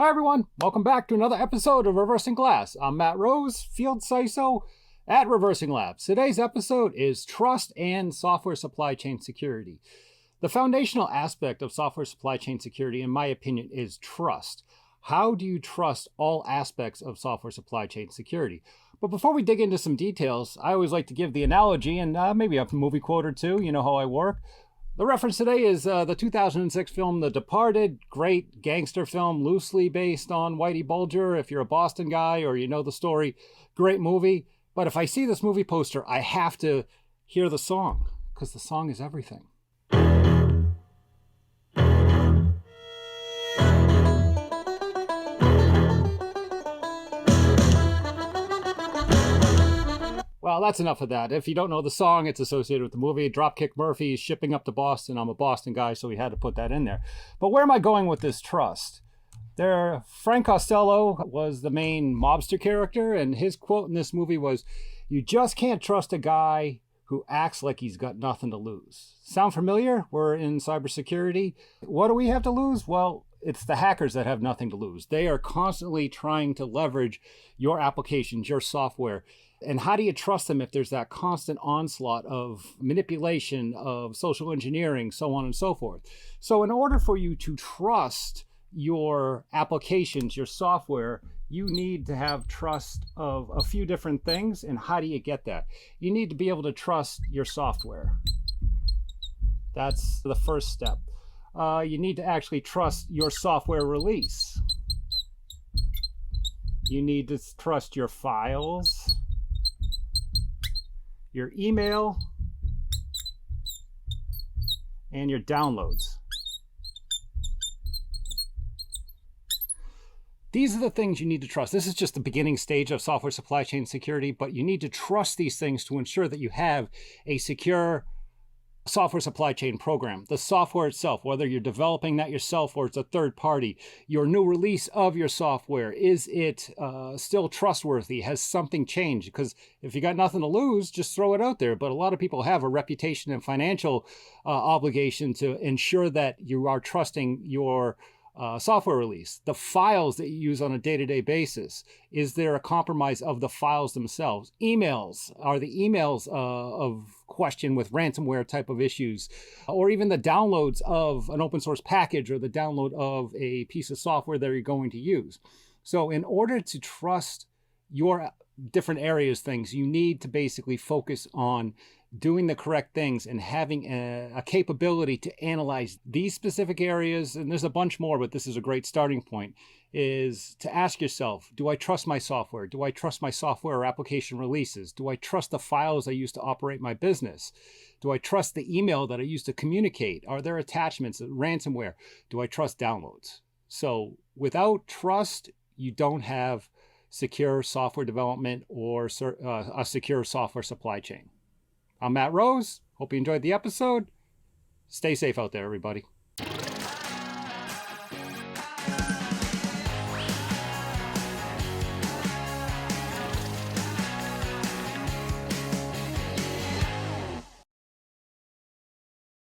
Hi everyone, welcome back to another episode of Reversing Glass. I'm Matt Rose, Field CISO at ReversingLabs. Today's episode is trust and software supply chain security. The foundational aspect of software supply chain security, in my opinion, is trust. How do you trust all aspects of software supply chain security? But before we dig into some details, I always like to give the analogy and maybe a movie quote or two. You know how I work. The reference today is the 2006 film The Departed, great gangster film, loosely based on Whitey Bulger. If you're a Boston guy or you know the story, great movie. But if I see this movie poster, I have to hear the song, because the song is everything. Well, that's enough of that. If you don't know the song, it's associated with the movie. Dropkick Murphys, shipping up to Boston. I'm a Boston guy, so we had to put that in there. But where am I going with this trust? Frank Costello was the main mobster character, and his quote in this movie was, "You just can't trust a guy who acts like he's got nothing to lose." Sound familiar? We're in cybersecurity. What do we have to lose? Well, it's the hackers that have nothing to lose. They are constantly trying to leverage your applications, your software. And how do you trust them if there's that constant onslaught of manipulation, of social engineering, so on and so forth? So in order for you to trust your applications, your software, you need to have trust of a few different things. And how do you get that? You need to be able to trust your software. That's the first step. You need to actually trust your software release. You need to trust your files, your email, and your downloads. These are the things you need to trust. This is just the beginning stage of software supply chain security, but you need to trust these things to ensure that you have a secure software supply chain program. The software itself, whether you're developing that yourself or it's a third party, your new release of your software, is it still trustworthy? Has something changed? Because if you got nothing to lose, just throw it out there. But a lot of people have a reputation and financial obligation to ensure that you are trusting your software release. The files that you use on a day-to-day basis, is there a compromise of the files themselves? Emails, are the emails of question with ransomware type of issues, or even the downloads of an open source package or the download of a piece of software that you're going to use? So in order to trust your different areas, things, you need to basically focus on doing the correct things and having a capability to analyze these specific areas. And there's a bunch more, but this is a great starting point, is to ask yourself, do I trust my software? Do I trust my software or application releases? Do I trust the files I use to operate my business? Do I trust the email that I use to communicate? Are there attachments, ransomware? Do I trust downloads? So without trust, you don't have secure software development or a secure software supply chain. I'm Matt Rose. Hope you enjoyed the episode. Stay safe out there, everybody.